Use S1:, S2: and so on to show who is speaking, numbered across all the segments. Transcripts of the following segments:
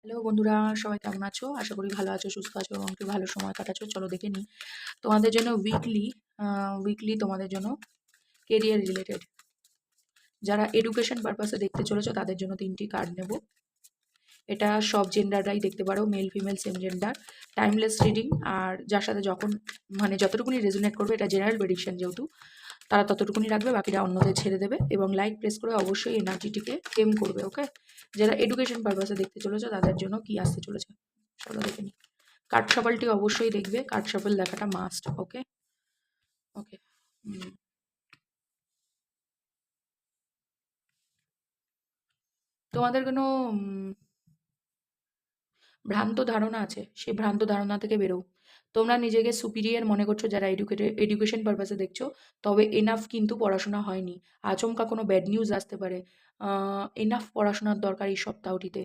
S1: Hello বন্ধুরা, সবাই কেমন আছো? আশা করি ভালো আছো, সুস্থ আছো এবং একটু ভালো সময় কাটাচ্ছো। চলো দেখে নিই তোমাদের জন্য উইকলি তোমাদের জন্য কেরিয়ার রিলেটেড যারা এডুকেশন পারপাসে দেখতে চলেছো তাদের জন্য 3টি কার্ড নেব। এটা সব জেন্ডাররাই দেখতে পারো, male female same gender. Timeless reading, আর যার সাথে যখন মানে যতটুকুনি রেজোনেট করবে, এটা জেনারেল প্রেডিকশন যেহেতু, তারা ততটুকুনি রাখবে, বাকিরা অন্যদের ছেড়ে দেবে এবং লাইক প্রেস করে অবশ্যই এনার্জিটিকে এম করবে। ওকে, যারা এডুকেশন পারপাসে দেখতে চলেছো তাদের জন্য কি আসতে চলেছে চলো দেখে নিই। কার্ড শাফলটি অবশ্যই দেখবে, কার্ড শাফল দেখাটা মাস্ট। ওকে ওকে তোমাদের কোনো ভ্রান্ত ধারণা আছে, সেই ভ্রান্ত ধারণা থেকে বেরো। তোমরা নিজেকে সুপিরিয়র মনে করছো যারা এডুকেশন পারপাসে দেখছো, তবে এনাফ কিন্তু পড়াশোনা হয়নি। আচমকা কোনো ব্যাড নিউজ আসতে পারে। এনাফ পড়াশোনার দরকার এই সপ্তাহটিতে।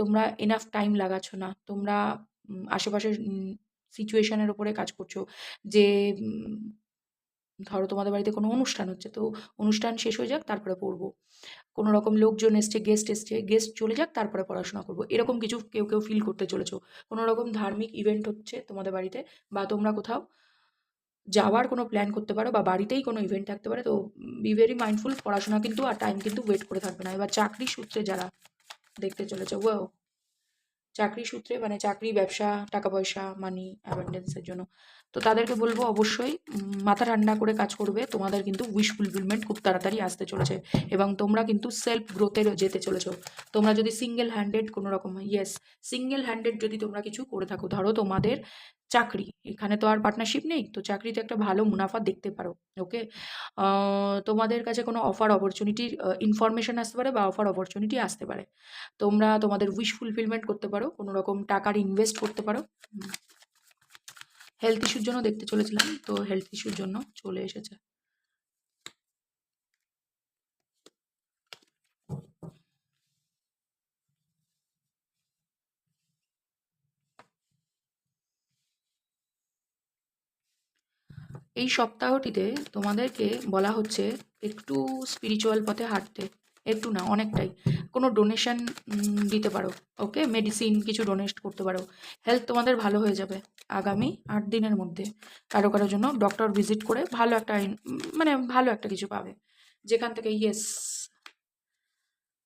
S1: তোমরা এনাফ টাইম লাগাচ্ছ না। তোমরা আশেপাশের সিচুয়েশনের উপরে কাজ করছো। যে ধরো তোমাদের বাড়িতে কোনো অনুষ্ঠান হচ্ছে, তো অনুষ্ঠান শেষ হয়ে যাক তারপরে পড়বো। কোনো রকম লোকজন এসছে, এসছে, গেস্ট চলে যাক তারপরে পড়াশোনা করবো, এরকম কিছু কেউ ফিল করতে চলেছো। কোনো রকম ধার্মিক ইভেন্ট হচ্ছে তোমাদের বাড়িতে, বা তোমরা কোথাও যাওয়ার কোনো প্ল্যান করতে পারো, বা বাড়িতেই কোনো ইভেন্ট থাকতে পারে। তো বি ভেরি মাইন্ডফুল, পড়াশোনা কিন্তু আর টাইম কিন্তু ওয়েট করে থাকবে না। এবার চাকরি সূত্রে যারা দেখতে চলেছে, ও চাকরি সূত্রে মানে চাকরি, ব্যবসা, টাকা পয়সা, মানি অ্যাবান্ডেন্সের জন্য, তো তাদেরকে বলবো অবশ্যই মাথা ঠান্ডা করে কাজ করবে। তোমাদের কিন্তু উইশ ফুলফিলমেন্ট খুব তাড়াতাড়ি আসতে চলেছে এবং তোমরা কিন্তু সেলফ গ্রোথে যেতে চলেছো। তোমরা যদি সিঙ্গেল হ্যান্ডেড কোনো রকম, ইয়েস, সিঙ্গেল হ্যান্ডেড যদি তোমরা কিছু করে থাকো, ধরো তোমাদের চাকরি, এখানে তো আর পার্টনারশিপ নেই, তো চাকরিতে একটা ভালো মুনাফা দেখতে পারো। ওকে, তোমাদের কাছে কোনো অফার অপরচুনিটির ইনফরমেশন আসতে পারে বা অফার অপরচুনিটি আসতে পারে। তোমরা তোমাদের উইশ ফুলফিলমেন্ট করতে পারো, কোনো রকম টাকার ইনভেস্ট করতে পারো। হেলথ ইস্যুর জন্য দেখতে চলেছিলাম, তো হেলথ ইস্যুর জন্য চলে এসেছে। এই সপ্তাহটিতে তোমাদেরকে বলা হচ্ছে একটু স্পিরিচুয়াল পথে হাঁটতে। একটু না, অনেকটাই। কোনো ডোনেশন দিতে পারো। ওকে, মেডিসিন কিছু ডোনেট করতে পারো। হেলথ তোমাদের ভালো হয়ে যাবে আগামী 8 দিনের মধ্যে। কারোর জন্য ডক্টর ভিজিট করে ভালো একটা মানে ভালো একটা কিছু পাবে, যেখান থেকে, ইয়েস,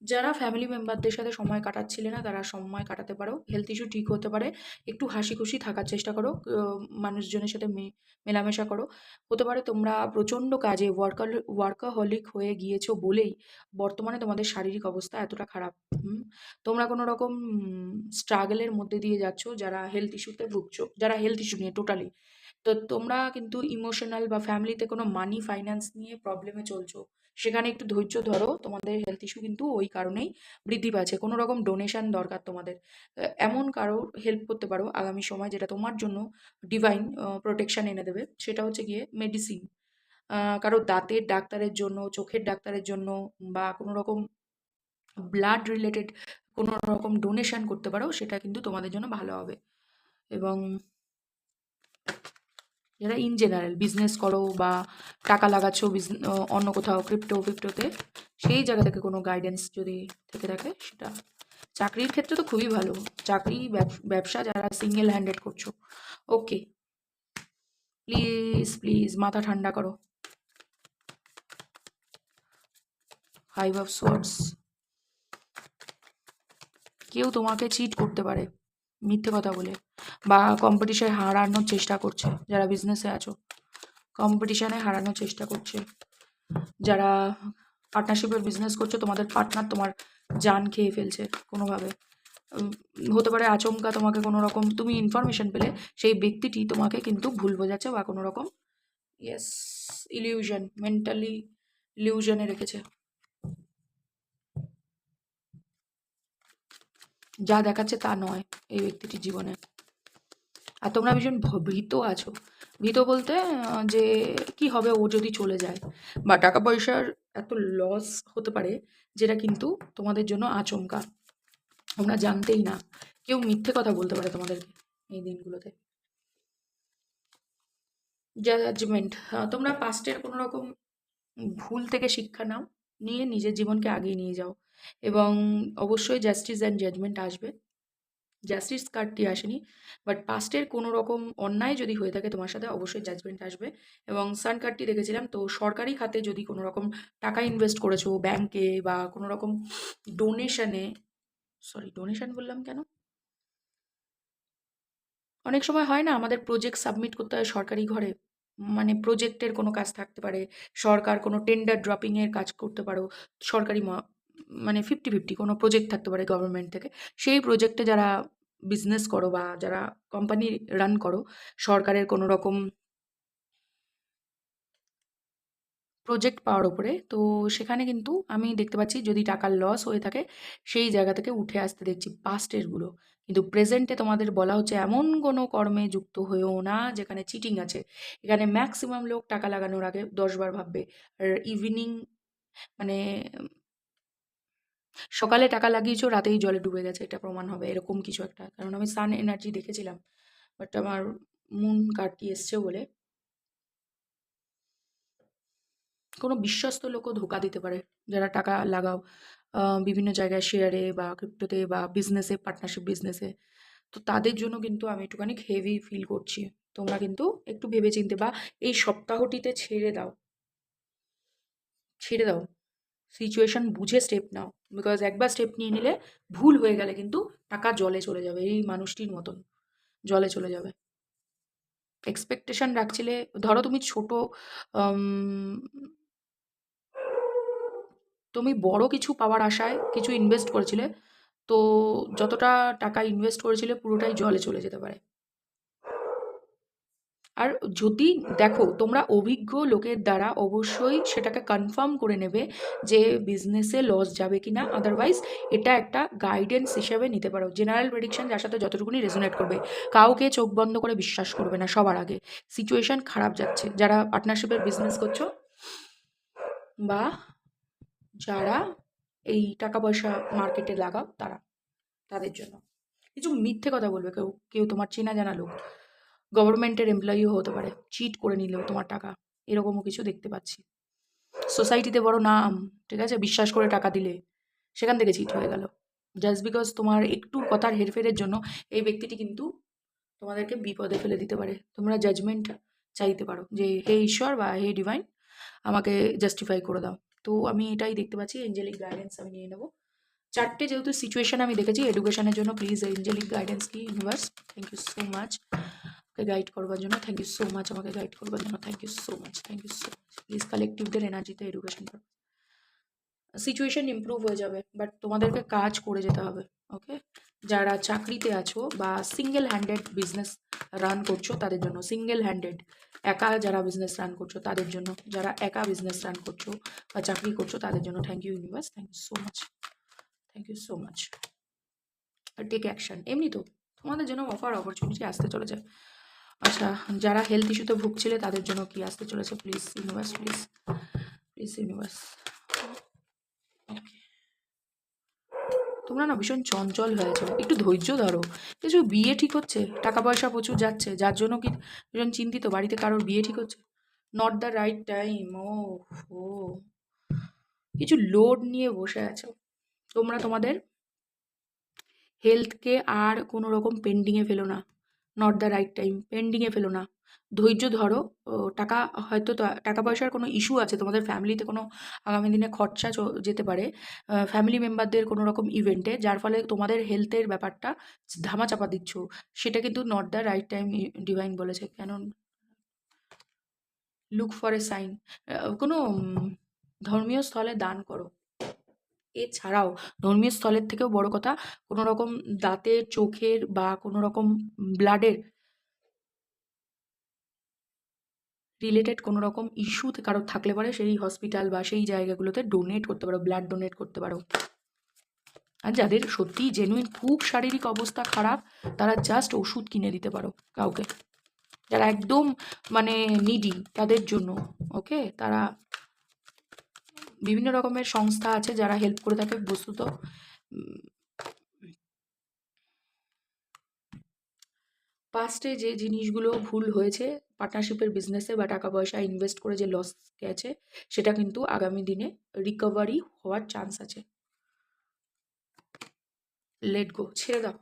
S1: যারা ফ্যামিলি মেম্বারদের সাথে সময় কাটাচ্ছিলে না তারা সময় কাটাতে পারো। হেলথ ইস্যু ঠিক হতে পারে। একটু হাসি খুশি থাকার চেষ্টা করো, মানুষজনের সাথে মেলামেশা করো। হতে পারে তোমরা প্রচণ্ড কাজে ওয়ার্কাহলিক হয়ে গিয়েছো বলেই বর্তমানে তোমাদের শারীরিক অবস্থা এতটা খারাপ। তোমরা কোনো রকম স্ট্রাগলের মধ্যে দিয়ে যাচ্ছ, যারা হেলথ ইস্যুতে ভুগছো, যারা হেলথ ইস্যু নিয়ে টোটালি। তো তোমরা কিন্তু ইমোশনাল বা ফ্যামিলিতে কোনো মানি ফাইন্যান্স নিয়ে প্রবলেমে চলছো, সেখানে একটু ধৈর্য ধরো। তোমাদের হেলথ ইস্যু কিন্তু ওই কারণেই বৃদ্ধি পাচ্ছে। কোনো রকম ডোনেশন দরকার তোমাদের। এমন কারোর হেল্প করতে পারো আগামী সময়, যেটা তোমার জন্য ডিভাইন প্রোটেকশন এনে দেবে। সেটা হচ্ছে গিয়ে মেডিসিন, কারো দাঁতের ডাক্তারের জন্য, চোখের ডাক্তারের জন্য, বা কোনো রকম ব্লাড রিলেটেড কোনো রকম ডোনেশন করতে পারো, সেটা কিন্তু তোমাদের জন্য ভালো হবে। এবং যারা ইন জেনারেল বিজনেস করো বা টাকা লাগাচ্ছ অন্য কোথাও ক্রিপ্টোতে, সেই জায়গা থেকে কোনো গাইডেন্স যদি থেকে থাকে সেটা। চাকরির ক্ষেত্রে তো খুবই ভালো। চাকরি, ব্যবসা, যারা সিঙ্গেল হ্যান্ডেড করছো, ওকে, প্লিজ প্লিজ মাথা ঠান্ডা করো। ফাইভ অফ সোর্ডস, কেউ তোমাকে চিট করতে পারে মিথ্যে কথা বলে, বা কম্পিটিশনে হারানোর চেষ্টা করছে। যারা বিজনেসে আছো, কম্পিটিশনে হারানোর চেষ্টা করছে। যারা পার্টনারশিপের বিজনেস করছো, তোমাদের পার্টনার তোমার জান খেয়ে ফেলছে কোনোভাবে। উম, হতে পারে আচমকা তোমাকে কোনো রকম, তুমি ইনফরমেশন পেলে সেই ব্যক্তিটি তোমাকে কিন্তু ভুল বোঝাচ্ছে, বা কোনো রকম, ইয়েস, ইলিউশন, মেন্টালি ইলিউশনে রেখেছে। যা দেখাচ্ছে তা নয় এই ব্যক্তিটির জীবনে। আর তোমরা ভীষণ ভীত আছো। ভীত বলতে যে কি হবে ও যদি চলে যায়, বা টাকা পয়সার এত লস হতে পারে, যেটা কিন্তু তোমাদের জন্য আচমকা, তোমরা জানতেই না। কেউ মিথ্যে কথা বলতে পারে তোমাদেরকে এই দিনগুলোতে। জাজমেন্ট, তোমরা পাস্টের কোনো রকম ভুল থেকে শিক্ষা নাও, নিয়ে নিজের জীবনকে আগিয়ে নিয়ে যাও। এবং অবশ্যই জাস্টিস অ্যান্ড জাজমেন্ট আসবে। জাস্টিস কার্ডটি আসেনি, বাট পাস্টের কোনো রকম অন্যায় যদি হয়ে থাকে তোমার সাথে, অবশ্যই জাজমেন্ট আসবে। এবং সান কার্ডটি দেখেছিলাম, তো সরকারি খাতে যদি কোনো রকম টাকা ইনভেস্ট করেছো ব্যাংকে বা কোনো রকম ডোনেশনে, সরি ডোনেশন বললাম কেন, অনেক সময় হয় না আমাদের প্রজেক্ট সাবমিট করতে হয় সরকারি ঘরে, মানে প্রজেক্টের কোনো কাজ থাকতে পারে, সরকার কোনো টেন্ডার ড্রপিং এর কাজ করতে পারো, সরকারি মানে 50-50 কোনো প্রজেক্ট থাকতে পারে গভর্নমেন্ট থেকে। সেই প্রজেক্টে যারা বিজনেস করো বা যারা কোম্পানি রান করো, সরকারের কোনো রকম প্রজেক্ট পাওয়ার উপরে, তো সেখানে কিন্তু আমি দেখতে পাচ্ছি যদি টাকার লস হয়ে থাকে সেই জায়গা থেকে উঠে আসতে দেখছি পাস্টেরগুলো। কিন্তু প্রেজেন্টে তোমাদের বলা হচ্ছে এমন কোনো কর্মে যুক্ত হয়েও না যেখানে চিটিং আছে। এখানে ম্যাক্সিমাম লোক টাকা লাগানোর আগে 10 বার ভাববে। আর ইভিনিং মানে সকালে টাকা লাগিয়েছো, রাতেই জলে ডুবে গেছে, এটা প্রমাণ হবে এরকম কিছু একটা। কারণ আমি সান এনার্জি দেখেছিলাম, বাট আমার মুন কার্ডটি এসছে বলে কোনো বিশ্বস্ত লোকও ধোঁকা দিতে পারে। যারা টাকা লাগাও বিভিন্ন জায়গায় শেয়ারে বা ক্রিপ্টোতে বা বিজনেসে, পার্টনারশিপ বিজনেসে, তো তাদের জন্য কিন্তু আমি একটুখানি হেভি ফিল করছি। তোমরা কিন্তু একটু ভেবেচিন্তে বা এই সপ্তাহটিতে ছেড়ে দাও, ছেড়ে দাও, সিচুয়েশন বুঝে স্টেপ নাও। বিকজ একবার স্টেপ নিয়ে নিলে ভুল হয়ে গেলে কিন্তু টাকা জলে চলে যাবে, এই মানুষটির মতন জলে চলে যাবে। এক্সপেকটেশন রাখছিলে, ধরো তুমি ছোট, আম, তুমি বড় কিছু পাওয়ার আশায় কিছু ইনভেস্ট করেছিলে, তো যতটা টাকা ইনভেস্ট করেছিলে পুরোটাই জলে চলে যেতে পারে। আর যদি দেখো তোমরা অভিজ্ঞ লোকের দ্বারা অবশ্যই সেটাকে কনফার্ম করে নেবে যে বিজনেসে লস যাবে কিনা, আদারওয়াইজ এটা একটা গাইডেন্স হিসেবে নিতে পারো। জেনারেল প্রেডিকশন যার সাথে যতটুকুনি রেজোনেট করবে, কাউকে চোখ বন্ধ করে বিশ্বাস করবে না সবার আগে। সিচুয়েশন খারাপ যাচ্ছে, যারা পার্টনারশিপের বিজনেস করছো বা যারা এই টাকা পয়সা মার্কেটে লাগাও তারা, তাদের জন্য কিছু মিথ্যে কথা বলবে। কেউ কেউ তোমার চেনা জানা লোক, গভর্নমেন্টের এমপ্লয়িও হতে পারে, চিট করে নিলেও তোমার টাকা, এরকমও কিছু দেখতে পাচ্ছি। সোসাইটিতে বড় নাম, ঠিক আছে, বিশ্বাস করে টাকা দিলে সেখান থেকে চিট হয়ে গেল। জাস্ট বিকজ তোমার একটু কথার হেরফেরের জন্য এই ব্যক্তিটি কিন্তু তোমাদেরকে বিপদে ফেলে দিতে পারে। তোমরা জাজমেন্ট চাইতে পারো যে হে ঈশ্বর বা হে ডিভাইন, আমাকে জাস্টিফাই করে দাও। তো আমি এটাই দেখতে পাচ্ছি, এঞ্জেলিক গাইডেন্স আমি নিয়ে নেবো। চারটে যেহেতু সিচুয়েশন আমি দেখেছি এডুকেশনের জন্য, প্লিজ এঞ্জেলিক গাইডেন্স কি universe, thank you so much আমাকে গাইড করবার জন্য, থ্যাংক ইউ সো মাচ আমাকে গাইড করবার জন্য, thank you so much, thank you so much. Please কালেকটিভদের এনার্জিতে এডুকেশন করো, সিচুয়েশন ইমপ্রুভ হয়ে যাবে, বাট তোমাদেরকে কাজ করে যেতে হবে। ওকে, যারা চাকরিতে আছো বা সিঙ্গেল হ্যান্ডেড বিজনেস রান করছো তাদের জন্য, সিঙ্গেল হ্যান্ডেড একা যারা বিজনেস রান করছো তাদের জন্য, যারা একা বিজনেস রান করছো বা চাকরি করছো তাদের জন্য, thank you universe, thank you so much, thank you so much. Take action, এমনি তো তোমাদের জন্য অফার অপরচুনিটি আসতে চলেছে। আচ্ছা, যারা হেলথ ইস্যুতে ভুগছিলে তাদের জন্য কি আসতে চলেছে, please universe, please please universe. তোমরা না ভীষণ চঞ্চল হয়ে যাও, একটু ধৈর্য ধরো। কিছু বিয়ে ঠিক হচ্ছে, টাকা পয়সা প্রচুর যাচ্ছে, যার জন্য কি ভীষণ চিন্তিত, বাড়িতে কারোর বিয়ে ঠিক হচ্ছে, নট দ্য রাইট টাইম। ও কিছু লোড নিয়ে বসে আছো তোমরা, তোমাদের হেলথকে আর কোনো রকম পেন্ডিংয়ে ফেলো না, নট দ্য রাইট টাইম, পেন্ডিংয়ে ফেলো না, ধৈর্য ধরো। টাকা হয়তো টাকা পয়সার কোনো ইস্যু আছে, তোমাদের ফ্যামিলিতে কোনো আগামী দিনে খরচা যেতে পারে ফ্যামিলি মেম্বারদের কোনো রকম ইভেন্টে, যার ফলে তোমাদের হেলথের ব্যাপারটা ধামাচাপা দিচ্ছ, সেটা কিন্তু not the right time divine বলেছে। কেন লুক ফর এ সাইন, কোনো ধর্মীয় স্থলে দান করো। এছাড়াও ধর্মীয় স্থলের থেকেও বড় কথা, কোনো রকম দাঁতের, চোখের বা কোনো রকম ব্লাডের রিলেটেড কোনো রকম ইস্যু কারোর থাকলে পরে সেই হসপিটাল বা সেই জায়গাগুলোতে ডোনেট করতে পারো, ব্লাড ডোনেট করতে পারো। আর যাদের সত্যিই জেনুইন খুব শারীরিক অবস্থা খারাপ, তারা জাস্ট ওষুধ কিনে দিতে পারো কাউকে, যারা একদম মানে নিডি তাদের জন্য। ওকে, তারা বিভিন্ন রকমের সংস্থা আছে যারা হেল্প করে থাকে বস্তুত। পাস্টে যে জিনিসগুলো ভুল হয়েছে পার্টনারশিপের বিজনেসে বা টাকা পয়সা ইনভেস্ট করে যে লস গেছে, সেটা কিন্তু আগামী দিনে রিকভারি হওয়ার চান্স আছে। লেট গো, ছেড়ে দাও।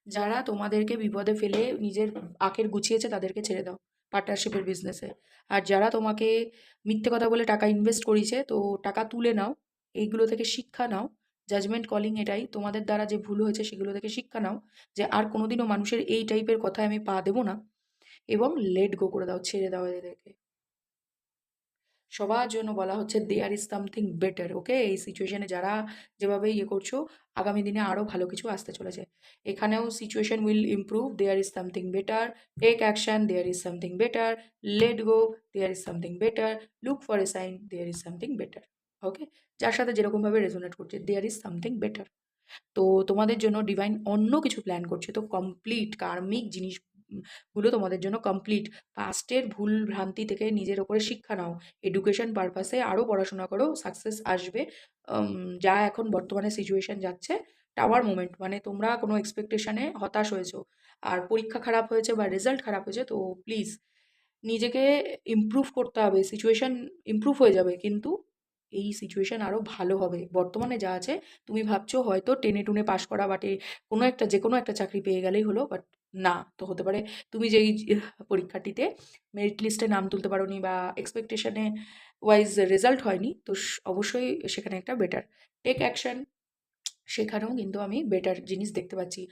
S1: যারা তোমাদেরকে বিপদে ফেলে নিজের আখের গুছিয়েছে তাদেরকে ছেড়ে দাও পার্টনারশিপের বিজনেসে। আর যারা তোমাকে মিথ্যে কথা বলে টাকা ইনভেস্ট করিয়েছে, তো টাকা তুলে নাও। এইগুলো থেকে শিক্ষা নাও। জাজমেন্ট কলিং এটাই, তোমাদের দ্বারা যে ভুল হয়েছে সেগুলো থেকে শিক্ষা নাও, যে আর কোনোদিনও মানুষের এই টাইপের কথায় আমি পা দেবো না, এবং লেট গো করে দাও, ছেড়ে দাও এদেরকে। সবার জন্য বলা হচ্ছে দেয়ার ইজ সামথিং বেটার, ওকে? এই সিচুয়েশনে যারা যেভাবে ইয়ে করছো, আগামী দিনে আরও ভালো কিছু আসতে চলেছে। এখানেও situation will improve, there is something better, take action, there is something better, let go, there is something better, look for a sign, there is something better. Okay? যার সাথে যেরকমভাবে রেজোনেট করছে, দেয়ার ইজ সামথিং বেটার। তো তোমাদের জন্য divine অন্য কিছু plan করছে, তো কমপ্লিট কার্মিক জিনিস গুলো তোমাদের জন্য কমপ্লিট। পাস্টের ভুল ভ্রান্তি থেকে নিজের ওপরে শিক্ষা নাও, এডুকেশন পারপাসে আরও পড়াশোনা করো, সাকসেস আসবে। যা এখন বর্তমানে সিচুয়েশন যাচ্ছে, টাওয়ার মোমেন্ট, মানে তোমরা কোনো এক্সপেকটেশনে হতাশ হয়েছো, আর পরীক্ষা খারাপ হয়েছে বা রেজাল্ট খারাপ হয়েছে, তো প্লিজ নিজেকে ইমপ্রুভ করতে হবে। সিচুয়েশন ইমপ্রুভ হয়ে যাবে, কিন্তু এই সিচুয়েশন আরও ভালো হবে। বর্তমানে যা আছে, তুমি ভাবছো হয়তো টেনে টুনে পাশ করা বা কোনো একটা যে কোনো একটা চাকরি পেয়ে গেলেই হলো, বাট না, তো হতে পারে তুমি যেই পরীক্ষাটিতে মেরিট লিস্টে নাম তুলতে পারোনি বা এক্সপেকটেশনে ওয়াইজ রেজাল্ট হয়নি, তো অবশ্যই সেখানে একটা বেটার টেক অ্যাকশন, সেখানেও কিন্তু আমি বেটার জিনিস দেখতে পাচ্ছি।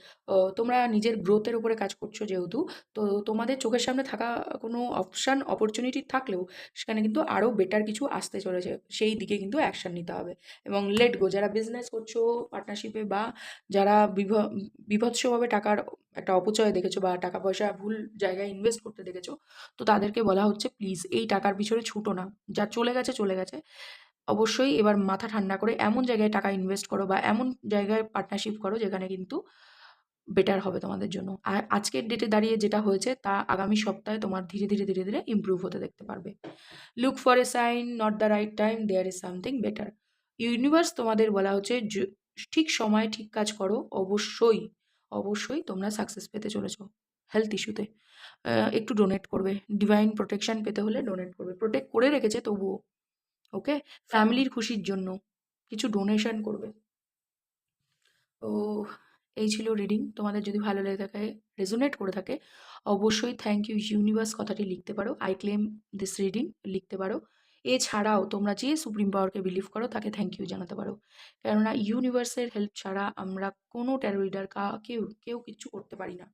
S1: তোমরা নিজের গ্রোথের উপরে কাজ করছো যেহেতু, তো তোমাদের চোখের সামনে থাকা কোনো অপশান, অপরচুনিটি থাকলেও সেখানে কিন্তু আরও বেটার কিছু আসতে চলেছে। সেই দিকে কিন্তু অ্যাকশন নিতে হবে। এবং লেট গো, যারা বিজনেস করছো পার্টনারশিপে, বা যারা বীভৎসভাবে টাকার একটা অপচয় দেখেছো বা টাকা পয়সা ভুল জায়গায় ইনভেস্ট করতে দেখেছো, তো তাদেরকে বলা হচ্ছে প্লিজ এই টাকার পিছনে ছুটো না। যা চলে গেছে, চলে গেছে। অবশ্যই এবার মাথা ঠান্ডা করে এমন জায়গায় টাকা ইনভেস্ট করো বা এমন জায়গায় পার্টনারশিপ করো যেখানে কিন্তু বেটার হবে তোমাদের জন্য। আর আজকের ডেটে দাঁড়িয়ে যেটা হয়েছে তা আগামী সপ্তাহে তোমার ধীরে, ধীরে, ধীরে, ধীরে ইমপ্রুভ হতে দেখতে পারবে। Look for a sign, not the right time, there is something better. Universe তোমাদের বলা হচ্ছে ঠিক সময়ে ঠিক কাজ করো। অবশ্যই, অবশ্যই তোমরা সাকসেস পেতে চলেছো। হেলথ ইস্যুতে একটু ডোনেট করবে। ডিভাইন প্রোটেকশন পেতে হলে ডোনেট করবে। প্রোটেক্ট করে রেখেছে তবুও। ওকে? ফ্যামিলির খুশির জন্য কিছু ডোনেশন করবে। তো এই ছিল রিডিং। তোমাদের যদি ভালো লেগে থাকে, রেজোনেট করে থাকে, অবশ্যই থ্যাংক ইউ ইউনিভার্স কথাটি লিখতে পারো। আই ক্লেম দিস রিডিং লিখতে পারো। এছাড়াও তোমরা যে সুপ্রিম পাওয়ারকে বিলিভ করো তাকে থ্যাংক ইউ জানাতে পারো। কেননা ইউনিভার্সের হেল্প ছাড়া আমরা কোনো ট্যারো রিডার কেউ কিচ্ছু করতে পারি না।